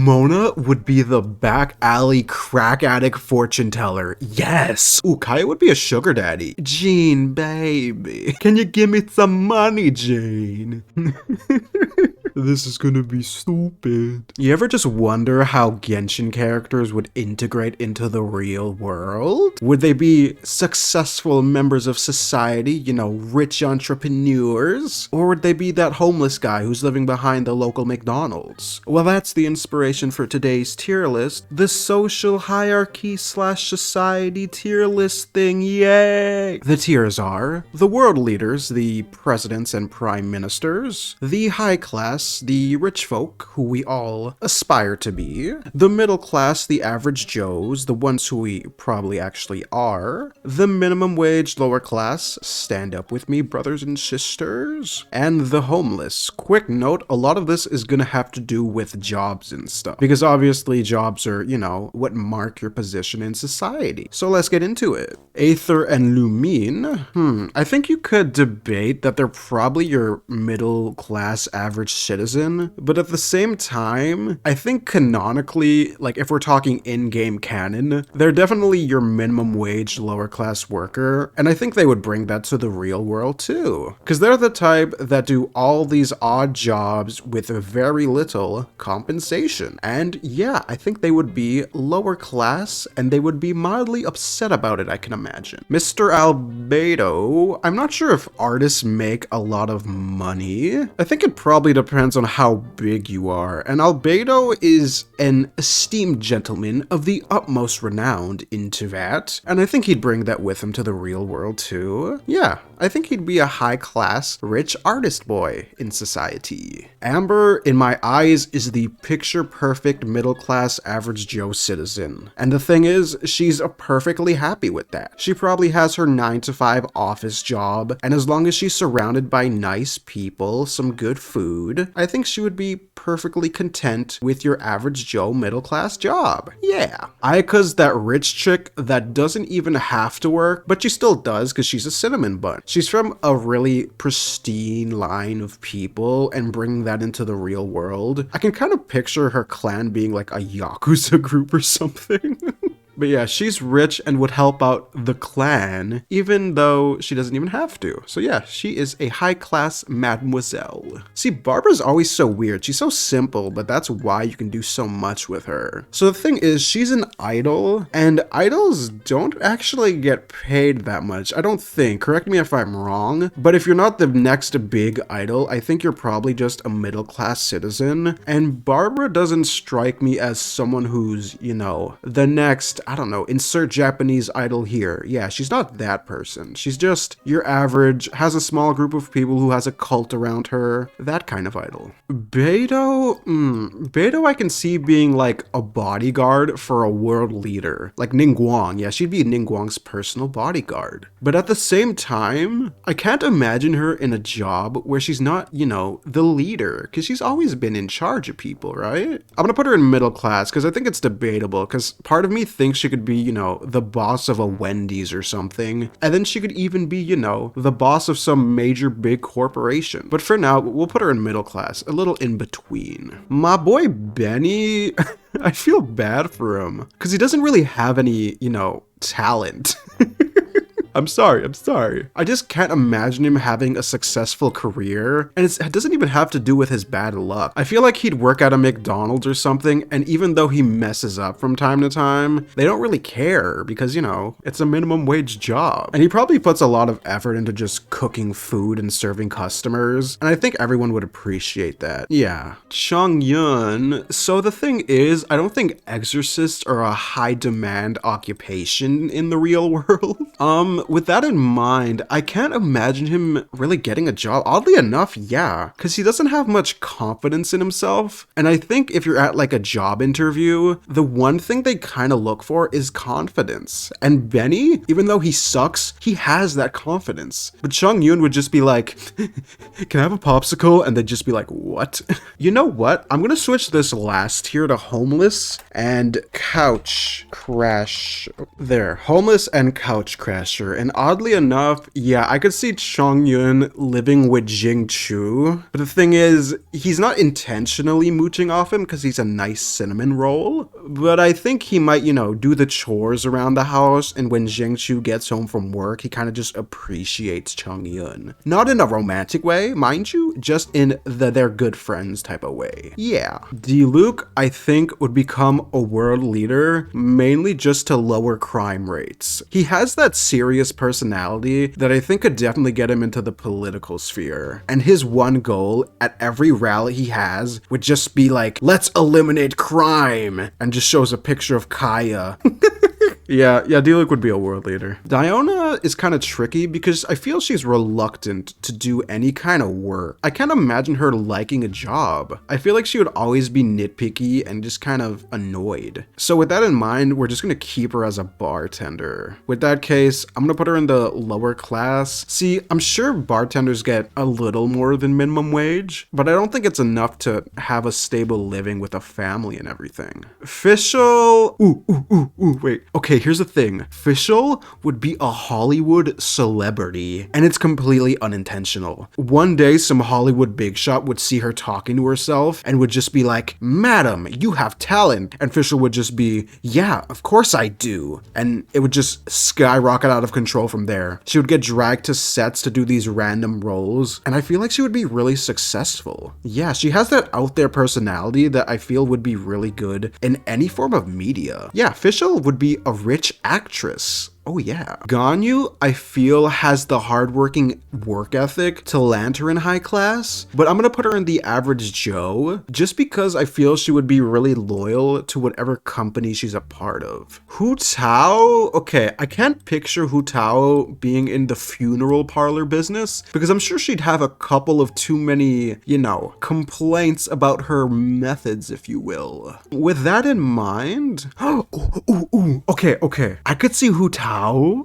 Mona would be the back alley crack addict fortune teller. Yes. Ooh, Kaya would be a sugar daddy. Jean, baby, can you give me some money, Jean? This is gonna be stupid. You ever just wonder how Genshin characters would integrate into the real world? Would they be successful members of society, you know, rich entrepreneurs? Or would they be that homeless guy who's living behind the local McDonald's? Well, that's the inspiration for today's tier list, the social hierarchy / society tier list thing, yay! The tiers are the world leaders, the presidents and prime ministers, the high class, the rich folk, who we all aspire to be, the middle class, the average Joes, the ones who we probably actually are, the minimum wage lower class, stand up with me brothers and sisters, and the homeless. Quick note, a lot of this is gonna have to do with jobs and stuff, because obviously jobs are, you know, what mark your position in society. So let's get into it. Aether and Lumine, I think you could debate that they're probably your middle class average citizen, but at the same time, I think canonically, like if we're talking in-game canon, they're definitely your minimum wage lower class worker, and I think they would bring that to the real world too, because they're the type that do all these odd jobs with very little compensation. And yeah, I think they would be lower class, and they would be mildly upset about it, I can imagine. Mr. Albedo, I'm not sure if artists make a lot of money. I think it probably depends on how big you are, and Albedo is an esteemed gentleman of the utmost renown in Teyvat, and I think he'd bring that with him to the real world too. Yeah, I think he'd be a high-class, rich artist boy in society. Amber, in my eyes, is the picture-perfect middle-class average Joe citizen, and the thing is, she's perfectly happy with that. She probably has her 9-to-5 office job, and as long as she's surrounded by nice people, some good food, I think she would be perfectly content with your average Joe middle-class job. Yeah. Ayaka's that rich chick that doesn't even have to work, but she still does because she's a cinnamon bun. She's from a really pristine line of people, and bringing that into the real world, I can kind of picture her clan being like a Yakuza group or something. But yeah, she's rich and would help out the clan, even though she doesn't even have to. So yeah, she is a high-class mademoiselle. See, Barbara's always so weird. She's so simple, but that's why you can do so much with her. So the thing is, she's an idol, and idols don't actually get paid that much. I don't think. Correct me if I'm wrong. But if you're not the next big idol, I think you're probably just a middle-class citizen. And Barbara doesn't strike me as someone who's, you know, the next, I don't know, insert Japanese idol here. Yeah, she's not that person. She's just your average, has a small group of people who has a cult around her, that kind of idol. Beidou? Beidou I can see being like a bodyguard for a world leader. Like Ningguang. Yeah, she'd be Ningguang's personal bodyguard. But at the same time, I can't imagine her in a job where she's not, you know, the leader, because she's always been in charge of people, right? I'm gonna put her in middle class because I think it's debatable, because part of me thinks she could be, you know, the boss of a Wendy's or something, and then she could even be, you know, the boss of some major big corporation. But for now, we'll put her in middle class, a little in between. My boy Benny, I feel bad for him, because he doesn't really have any, you know, talent. I'm sorry. I just can't imagine him having a successful career, and it doesn't even have to do with his bad luck. I feel like he'd work at a McDonald's or something, and even though he messes up from time to time, they don't really care because, you know, it's a minimum wage job. And he probably puts a lot of effort into just cooking food and serving customers, and I think everyone would appreciate that. Yeah. Chung Yun. So the thing is, I don't think exorcists are a high demand occupation in the real world. With that in mind, I can't imagine him really getting a job. Oddly enough, yeah, because he doesn't have much confidence in himself. And I think if you're at like a job interview, the one thing they kind of look for is confidence. And Benny, even though he sucks, he has that confidence. But Chung Yun would just be like, can I have a popsicle? And they'd just be like, what? You know what? I'm gonna switch this last tier to homeless and couch crash. There, homeless and couch crasher. sure. And oddly enough, yeah, I could see Chong Yun living with Jing Chu. But the thing is, he's not intentionally mooching off him because he's a nice cinnamon roll. But I think he might, do the chores around the house. And when Jing Chu gets home from work, he kind of just appreciates Chong Yun. Not in a romantic way, mind you, just in the they're good friends type of way. Yeah. Diluc, I think, would become a world leader mainly just to lower crime rates. He has that serious personality that I think could definitely get him into the political sphere. And his one goal at every rally he has would just be like, let's eliminate crime, and just shows a picture of Kaya. Yeah, Diluc would be a world leader. Diona is kind of tricky because I feel she's reluctant to do any kind of work. I can't imagine her liking a job. I feel like she would always be nitpicky and just kind of annoyed. So with that in mind, we're just gonna keep her as a bartender. With that case, I'm gonna put her in the lower class. See, I'm sure bartenders get a little more than minimum wage, but I don't think it's enough to have a stable living with a family and everything. Fischl, wait, okay. Here's the thing. Fischl would be a Hollywood celebrity, and it's completely unintentional. One day, some Hollywood big shot would see her talking to herself and would just be like, "Madam, you have talent." And Fischl would just be, "Yeah, of course I do." And it would just skyrocket out of control from there. She would get dragged to sets to do these random roles, and I feel like she would be really successful. Yeah, she has that out there personality that I feel would be really good in any form of media. Yeah, Fischl would be a rich actress. Oh yeah. Ganyu, I feel, has the hardworking work ethic to land her in high class, but I'm gonna put her in the average Joe just because I feel she would be really loyal to whatever company she's a part of. Hu Tao, okay, I can't picture Hu Tao being in the funeral parlor business because I'm sure she'd have a couple of too many, complaints about her methods, if you will. With that in mind, okay, I could see Hu Tao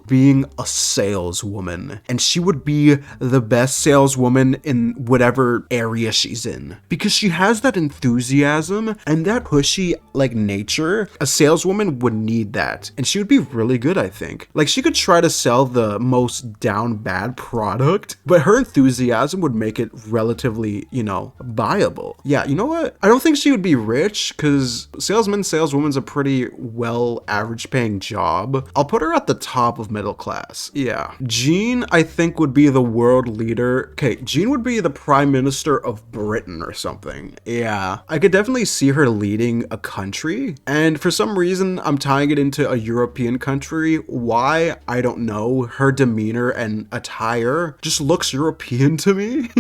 being a saleswoman, and she would be the best saleswoman in whatever area she's in because she has that enthusiasm and that pushy nature. A saleswoman would need that, and she would be really good, I think. Like, she could try to sell the most down bad product, but her enthusiasm would make it relatively, buyable. Yeah, you know what? I don't think she would be rich because saleswoman's a pretty well average paying job. I'll put her at the top of middle class. Yeah. Jean, I think, would be the world leader. Okay, Jean would be the prime minister of Britain or something. Yeah. I could definitely see her leading a country, and for some reason, I'm tying it into a European country. Why? I don't know. Her demeanor and attire just looks European to me.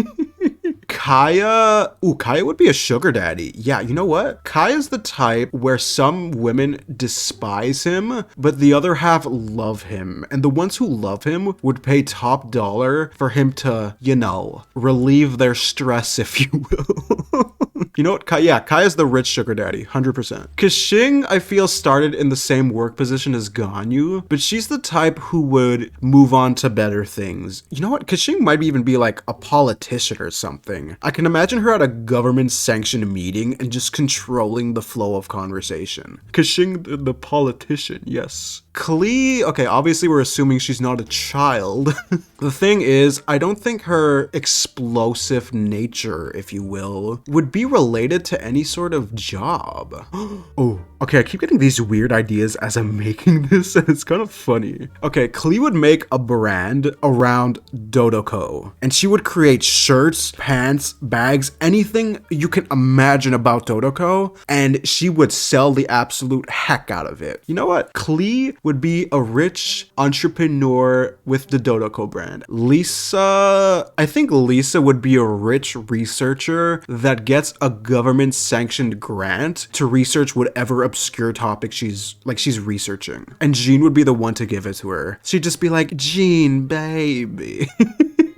Kaya would be a sugar daddy. Yeah, you know what? Kaya's the type where some women despise him, but the other half love him. And the ones who love him would pay top dollar for him to, relieve their stress, if you will. You know what? Kaya's the rich sugar daddy, 100%. Kexing, I feel, started in the same work position as Ganyu, but she's the type who would move on to better things. You know what? Kexing might even be like a politician or something. I can imagine her at a government-sanctioned meeting and just controlling the flow of conversation. Kexing, the politician, yes. Klee, okay, obviously we're assuming she's not a child. The thing is, I don't think her explosive nature, if you will, would be related to any sort of job. Oh, okay, I keep getting these weird ideas as I'm making this, and it's kind of funny. Okay, Klee would make a brand around Dodoko, and she would create shirts, pants, bags, anything you can imagine about Dodoko, and she would sell the absolute heck out of it. You know what? Klee would be a rich entrepreneur with the Dodoko brand. Lisa, I think Lisa would be a rich researcher that gets a government-sanctioned grant to research whatever obscure topic she's researching. And Jean would be the one to give it to her. She'd just be like, "Jean, baby."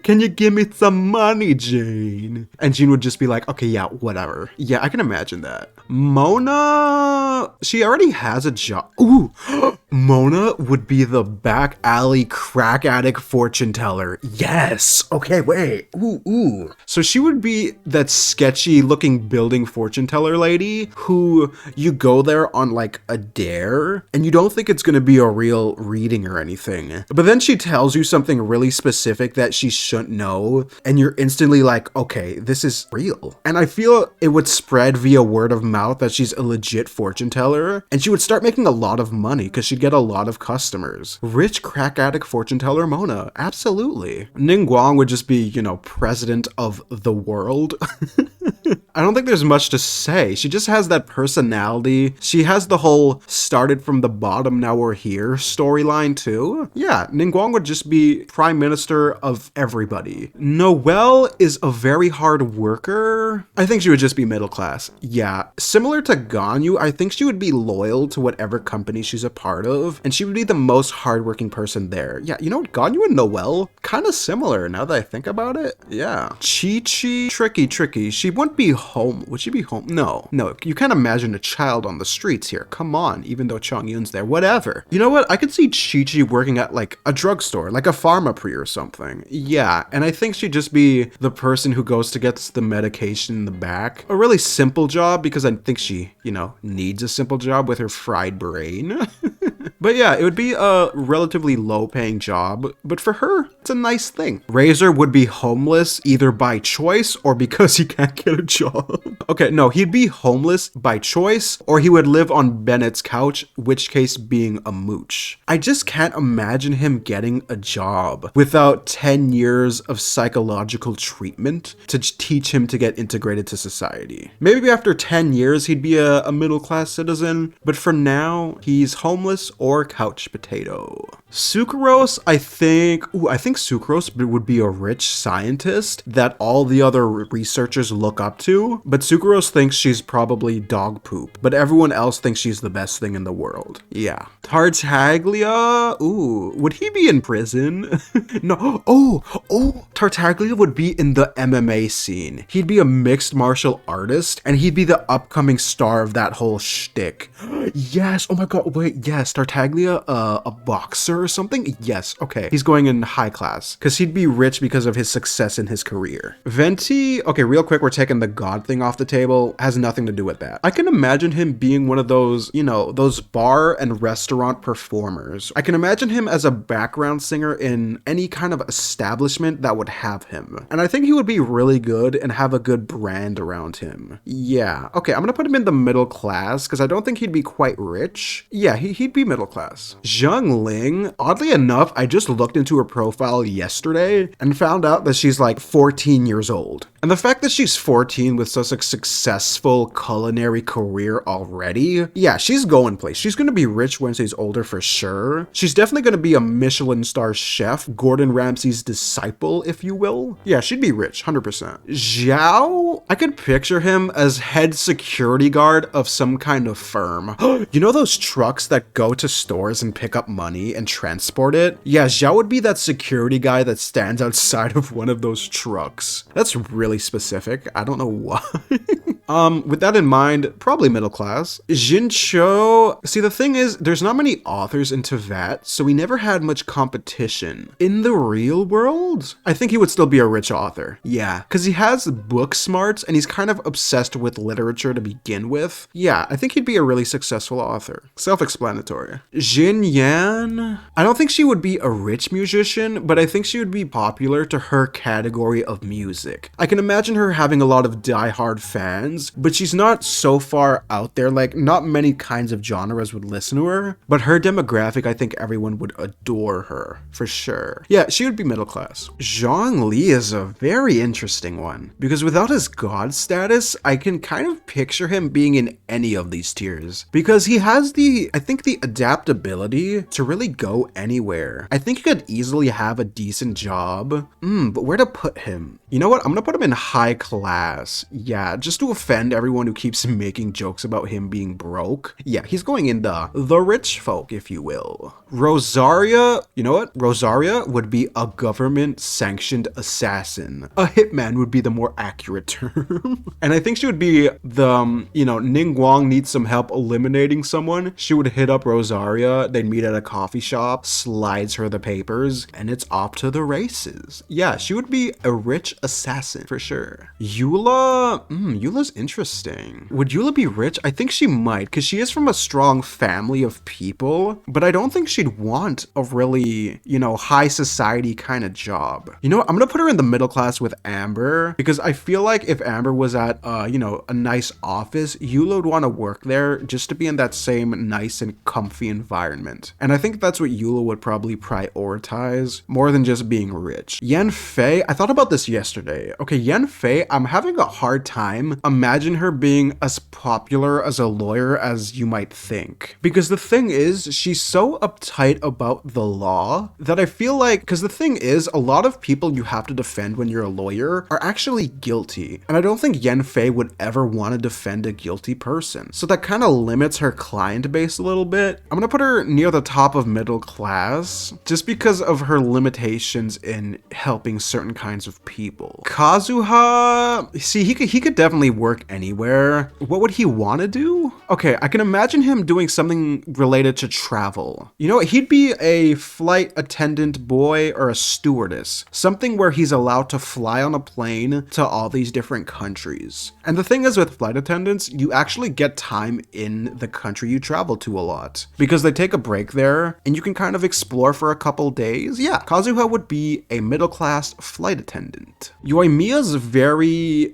Can you give me some money, Jean? And Jean would just be like, okay, yeah, whatever. Yeah, I can imagine that. Mona, she already has a job. Ooh, Mona would be the back alley crack addict fortune teller. Yes. Okay, wait. Ooh. So she would be that sketchy looking building fortune teller lady who you go there on like a dare and you don't think it's going to be a real reading or anything. But then she tells you something really specific that she shouldn't know and you're instantly like, okay, this is real. And I feel it would spread via word of mouth that she's a legit fortune teller and she would start making a lot of money because she'd get a lot of customers. Rich crack addict fortune teller Mona, absolutely. Ningguang would just be, you know, president of the world. I don't think there's much to say. She just has that personality. She has the whole started from the bottom, now we're here storyline too. Yeah, Ningguang would just be prime minister of everybody. Noelle is a very hard worker. I think she would just be middle class. Yeah, similar to Ganyu, I think she would be loyal to whatever company she's a part of, and she would be the most hardworking person there. Yeah, you know what? Ganyu and Noelle, kind of similar now that I think about it. Yeah. Chi-Chi, tricky. She wouldn't be home. Would she be home? No. You can't imagine a child on the streets here. Come on, even though Chong Yun's there. Whatever. You know what? I could see Chi-Chi working at like a drugstore, like a Pharmaprix or something. Yeah, and I think she'd just be the person who goes to get the medication in the back. A really simple job because I think she, you know, needs a simple job with her fried brain. But yeah, it would be a relatively low-paying job, but for her, it's a nice thing. Razor would be homeless either by choice or because he can't get a job. Okay, no, he'd be homeless by choice or he would live on Bennett's couch, which case being a mooch. I just can't imagine him getting a job without 10 years of psychological treatment to teach him to get integrated to society. Maybe after 10 years, he'd be a middle-class citizen, but for now, he's homeless or couch potato. Sucrose, I think Sucrose would be a rich scientist that all the other researchers look up to, but Sucrose thinks she's probably dog poop, but everyone else thinks she's the best thing in the world. Yeah. Tartaglia, would he be in prison? No, Tartaglia would be in the MMA scene. He'd be a mixed martial artist, and he'd be the upcoming star of that whole shtick. Yes, oh my god, wait, yes, Tartaglia, a boxer or something? Yes, okay. He's going in high class because he'd be rich because of his success in his career. Venti, okay, real quick, we're taking the god thing off the table. Has nothing to do with that. I can imagine him being one of those, you know, those bar and restaurant performers. I can imagine him as a background singer in any kind of establishment that would have him. And I think he would be really good and have a good brand around him. Yeah, okay, I'm gonna put him in the middle class because I don't think he'd be quite rich. Yeah, he'd be middle class. Zheng Ling, oddly enough, I just looked into her profile yesterday and found out that she's like 14 years old. And the fact that she's 14 with such a successful culinary career already, yeah, she's going place. She's going to be rich when she's older for sure. She's definitely going to be a Michelin star chef, Gordon Ramsay's disciple, if you will. Yeah, she'd be rich, 100%. Zhao, I could picture him as head security guard of some kind of firm. You know those trucks that go to stores and pick up money and transport it? Yeah, Zhao would be that security guy that stands outside of one of those trucks. That's really specific. I don't know why. With that in mind, probably middle class. Jincho, see, the thing is, there's not many authors in Teyvat, so we never had much competition. In the real world, I think he would still be a rich author. Yeah, because he has book smarts and he's kind of obsessed with literature to begin with. Yeah, I think he'd be a really successful author. Self-explanatory. Jin Yan, I don't think she would be a rich musician, but I think she would be popular to her category of music. I can imagine her having a lot of die-hard fans, but she's not so far out there, like not many kinds of genres would listen to her, but her demographic, I think everyone would adore her, for sure. Yeah, she would be middle class. Zhang Li is a very interesting one, because without his god status, I can kind of picture him being in any of these tiers, because he has I think the adaptability to really go anywhere. I think he could easily have a decent job, but where to put him? You know what? I'm gonna put him in high class. Yeah, just to defend everyone who keeps making jokes about him being broke. Yeah, he's going in the rich folk, if you will. Rosaria, you know what? Rosaria would be a government-sanctioned assassin. A hitman would be the more accurate term. And I think she would be the, you know, Ning Guang needs some help eliminating someone. She would hit up Rosaria, they'd meet at a coffee shop, slides her the papers, and it's off to the races. Yeah, she would be a rich assassin for sure. Eula, Eula's interesting. Would Eula be rich? I think she might, because she is from a strong family of people, but I don't think she'd want a really, you know, high society kind of job. You know what? I'm gonna put her in the middle class with Amber, because I feel like if Amber was at, you know, a nice office, Eula would want to work there just to be in that same nice and comfy environment. And I think that's what Eula would probably prioritize more than just being rich. Yen Fei, I thought about this yesterday. Okay, Yen Fei, I'm having a hard time imagine her being as popular as a lawyer as you might think. Because the thing is, she's so uptight about the law that I feel like, because the thing is, a lot of people you have to defend when you're a lawyer are actually guilty. And I don't think Yen Fei would ever want to defend a guilty person. So that kind of limits her client base a little bit. I'm gonna put her near the top of middle class just because of her limitations in helping certain kinds of people. Kazuha, see, he could definitely work anywhere. What would he want to do? Okay, I can imagine him doing something related to travel. You know, he'd be a flight attendant boy or a stewardess, something where he's allowed to fly on a plane to all these different countries. And the thing is with flight attendants, you actually get time in the country you travel to a lot because they take a break there and you can kind of explore for a couple days. Yeah, Kazuha would be a middle-class flight attendant. Yoimiya's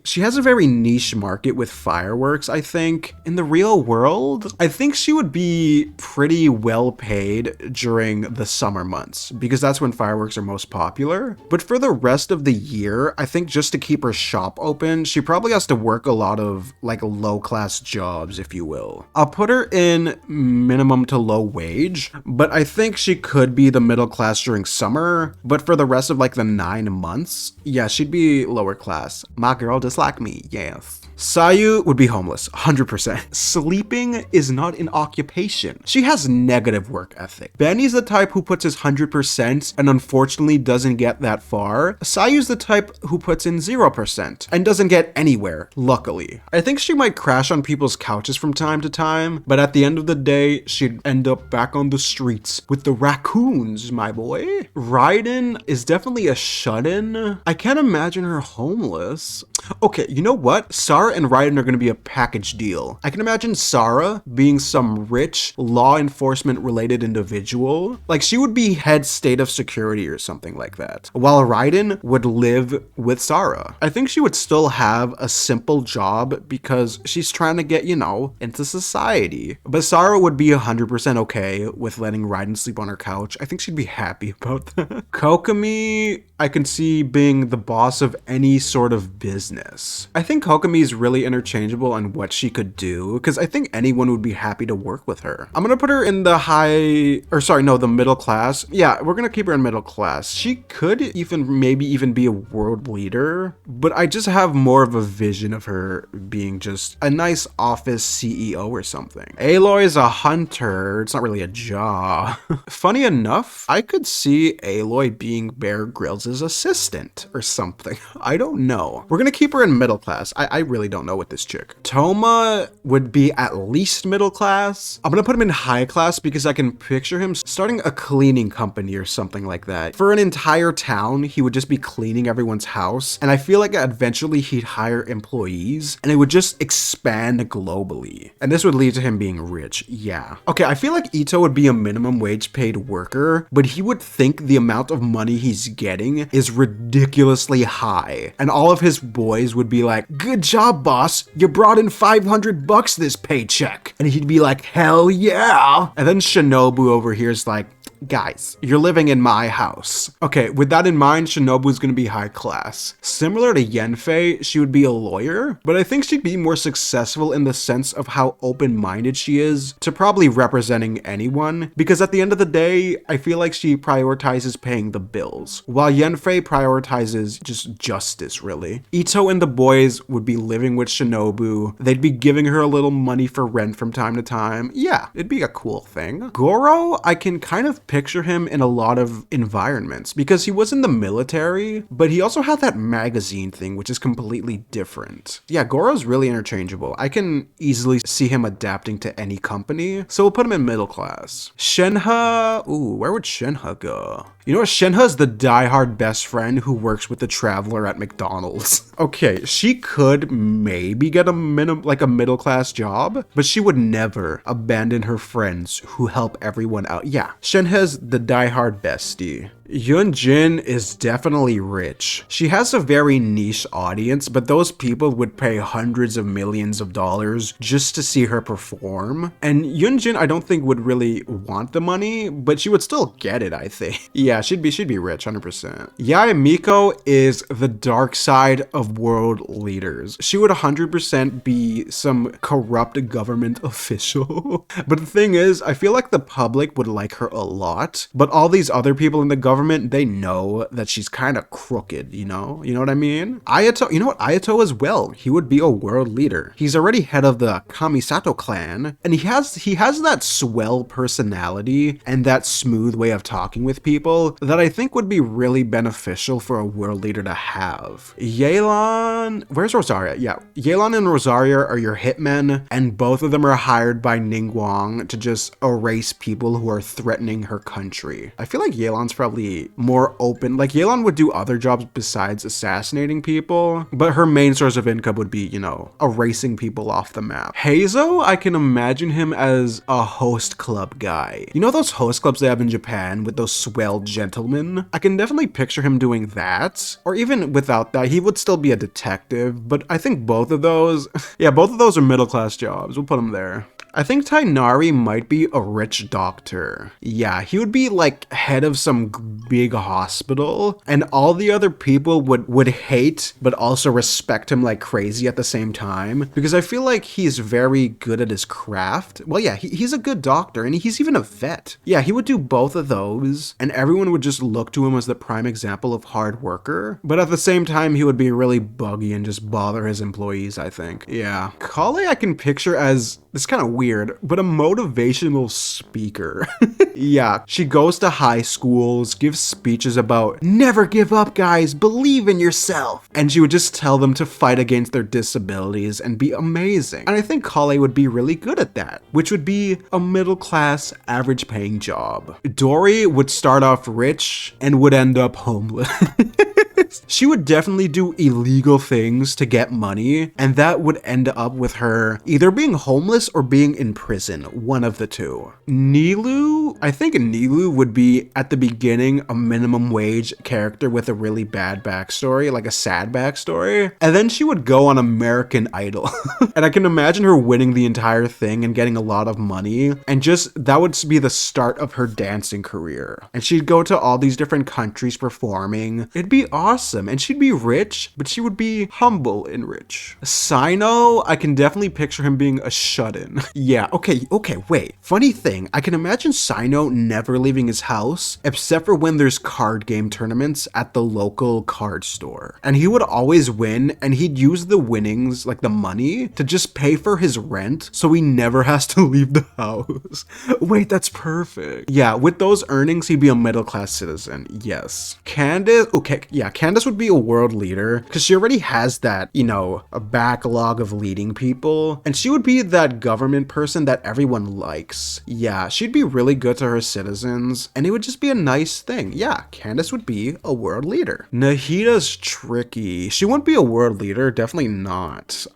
she has a very niche market with fireworks, I think. In the real world, I think she would be pretty well paid during the summer months because that's when fireworks are most popular. But for the rest of the year, I think just to keep her shop open, she probably has to work a lot of like low-class jobs, if you will. I'll put her in minimum to low wage, but I think she could be the middle class during summer. But for the rest of like the 9 months, yeah, she'd be lower class. My girl just like me, yes. Sayu would be homeless, 100%. Sleeping is not an occupation. She has negative work ethic. Benny's the type who puts his 100% and unfortunately doesn't get that far. Sayu's the type who puts in 0% and doesn't get anywhere, luckily. I think she might crash on people's couches from time to time, but at the end of the day, she'd end up back on the streets with the raccoons, my boy. Raiden is definitely a shut-in. I can't imagine her homeless. Okay, you know what? Sarah and Raiden are going to be a package deal. I can imagine Sarah being some rich law enforcement related individual. Like she would be head state of security or something like that, while Raiden would live with Sarah. I think she would still have a simple job because she's trying to get, you know, into society. But Sarah would be 100% okay with letting Raiden sleep on her couch. I think she'd be happy about that. Kokomi, I can see being the boss of any sort of business. I think Kokomi is really interchangeable on what she could do because I think anyone would be happy to work with her. I'm gonna put her in the the middle class. Yeah, we're gonna keep her in middle class. She could maybe even be a world leader, but I just have more of a vision of her being just a nice office CEO or something. Aloy is a hunter. It's not really a job. Funny enough, I could see Aloy being Bear Grylls' assistant or something. I don't know. We're gonna keep her in middle class. I really don't know with this chick. Toma would be at least middle class. I'm gonna put him in high class because I can picture him starting a cleaning company or something like that. For an entire town, he would just be cleaning everyone's house. And I feel like eventually he'd hire employees and it would just expand globally. And this would lead to him being rich. Yeah. Okay, I feel like Ito would be a minimum wage paid worker, but he would think the amount of money he's getting is ridiculously high. And all of his boys would be like, "Good job, boss. You brought in $500 this paycheck." And he'd be like, "Hell yeah." And then Shinobu over here is like, guys, you're living in my house. Okay, with that in mind, Shinobu's gonna be high class. Similar to Yenfei, she would be a lawyer, but I think she'd be more successful in the sense of how open-minded she is to probably representing anyone, because at the end of the day, I feel like she prioritizes paying the bills, while Yenfei prioritizes just justice, really. Ito and the boys would be living with Shinobu. They'd be giving her a little money for rent from time to time. Yeah, it'd be a cool thing. Goro, I can kind of picture him in a lot of environments because he was in the military, but he also had that magazine thing, which is completely different. Yeah, Goro's really interchangeable. I can easily see him adapting to any company, so we'll put him in middle class. Shenhe, ooh, where would Shenhe go? You know what, Shenhe's the diehard best friend who works with the traveler at McDonald's. Okay, she could maybe get a middle class job, but she would never abandon her friends who help everyone out. Yeah, Shenhe's the diehard bestie. Yunjin is definitely rich. She has a very niche audience, but those people would pay hundreds of millions of dollars just to see her perform. And Yunjin, I don't think would really want the money, but she would still get it, I think. Yeah, she'd be rich, 100%. Yae Miko is the dark side of world leaders. She would 100% be some corrupt government official. But the thing is, I feel like the public would like her a lot, but all these other people in the government, they know that she's kind of crooked, you know what I mean? Ayato, you know what, Ayato as well, he would be a world leader. He's already head of the Kamisato clan, and he has that swell personality and that smooth way of talking with people that I think would be really beneficial for a world leader to have. Yelan, where's Rosaria? Yeah, Yelan and Rosaria are your hitmen, and both of them are hired by Ningguang to just erase people who are threatening her country. I feel like Yelan's probably more open. Like, Yelan would do other jobs besides assassinating people, but her main source of income would be, you know, erasing people off the map. Heizo, I can imagine him as a host club guy. You know those host clubs they have in Japan with those swell gentlemen? I can definitely picture him doing that. Or even without that, he would still be a detective, but I think both of those, yeah, both of those are middle class jobs. We'll put him there. I think Tainari might be a rich doctor. Yeah, he would be like head of some big hospital, and all the other people would hate but also respect him like crazy at the same time, because I feel like he's very good at his craft. Well, yeah, he's a good doctor, and he's even a vet. Yeah, he would do both of those, and everyone would just look to him as the prime example of hard worker, but at the same time, he would be really buggy and just bother his employees, I think. Yeah. Kale I can picture as, it's kind of weird, but a motivational speaker. Yeah, she goes to high schools, gives speeches about never give up, guys, believe in yourself. And she would just tell them to fight against their disabilities and be amazing. And I think Kale would be really good at that, which would be a middle class, average paying job. Dori would start off rich and would end up homeless. She would definitely do illegal things to get money, and that would end up with her either being homeless or being in prison, one of the two. Nilu, I think Nilu would be at the beginning a minimum wage character with a really bad backstory, like a sad backstory, and then she would go on American Idol. And I can imagine her winning the entire thing and getting a lot of money, and just that would be the start of her dancing career. And she'd go to all these different countries performing. It'd be awesome, and she'd be rich, but she would be humble and rich. Sino, I can definitely picture him being a shut-in. Yeah, okay, wait. Funny thing, I can imagine Sino never leaving his house, except for when there's card game tournaments at the local card store. And he would always win, and he'd use the winnings, like the money, to just pay for his rent, so he never has to leave the house. Wait, that's perfect. Yeah, with those earnings, he'd be a middle-class citizen, yes. Candace, okay, yeah, Candace would be a world leader, because she already has that, you know, a backlog of leading people, and she would be that government person that everyone likes. Yeah, she'd be really good to her citizens, and it would just be a nice thing. Yeah, Candace would be a world leader. Nahida's tricky. She wouldn't be a world leader, definitely not.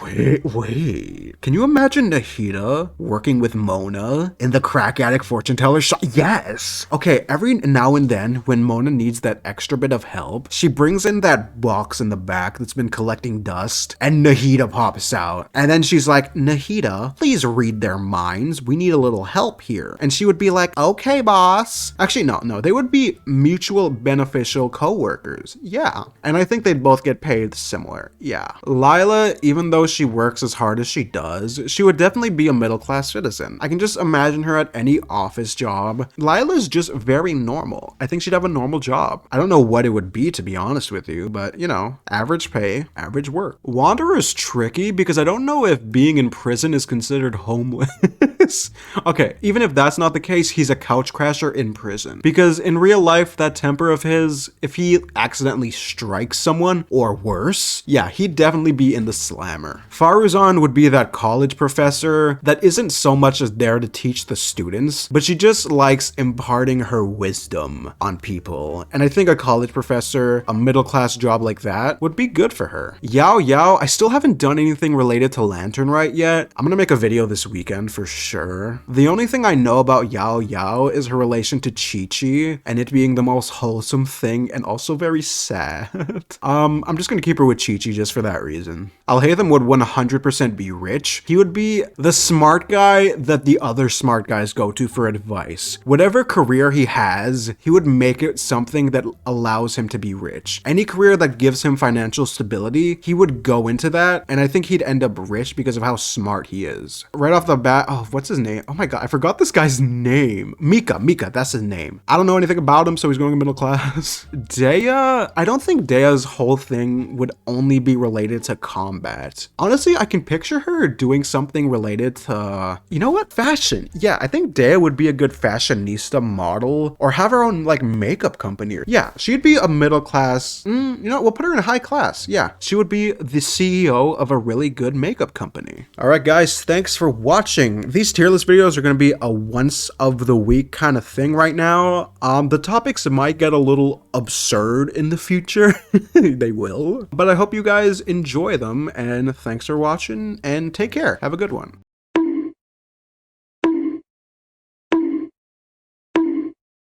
Wait. Can you imagine Nahida working with Mona in the crack addict fortune teller shop? Yes. Okay, every now and then when Mona needs that extra bit of help, she brings in that box in the back that's been collecting dust and Nahida pops out. And then she's like, Nahida, please read their minds. We need a little help here. And she would be like, okay, boss. Actually, no, they would be mutual beneficial co-workers. Yeah. And I think they'd both get paid similar. Yeah. Lila, even though she works as hard as she does, she would definitely be a middle-class citizen. I can just imagine her at any office job. Lila's just very normal. I think she'd have a normal job. I don't know what it would be, to be honest with you, but you know, average pay, average work. Wanderer is tricky because I don't know if being in prison is considered homeless. Okay, even if that's not the case, he's a couch crasher in prison. Because in real life, that temper of his, if he accidentally strikes someone or worse, yeah, he'd definitely be in the slammer. Faruzan would be that college professor that isn't so much as there to teach the students, but she just likes imparting her wisdom on people. And I think a college professor, a middle-class job like that, would be good for her. Yao, I still haven't done anything related to Lantern Rite yet. I'm gonna make a video this weekend for sure. The only thing I know about Yao is her relation to Chi-Chi, and it being the most wholesome thing and also very sad. I'm just gonna keep her with Chi-Chi just for that reason. Alhaitham would 100% be rich. He would be the smart guy that the other smart guys go to for advice. Whatever career he has, he would make it something that allows him to be rich. Any career that gives him financial stability, he would go into that, and I think he'd end up rich because of how smart he is. Right off the bat, oh, what's his name? Oh my god, I forgot this guy's name. Mika, that's his name. I don't know anything about him, so he's going middle class. Dea, I don't think Dea's whole thing would only be related to combat. Honestly, I can picture her doing something related to, you know what, fashion. Yeah, I think Dea would be a good fashionista model, or have her own like makeup company. Yeah, she'd be a middle class, you know, we'll put her in high class. Yeah, she would be the CEO of a really good makeup company. All right, guys, thanks for watching. These tier list videos are going to be a once of the week kind of thing right now. The topics might get a little absurd in the future. They will, but I hope you guys enjoy them, and thanks for watching and take care. Have a good one.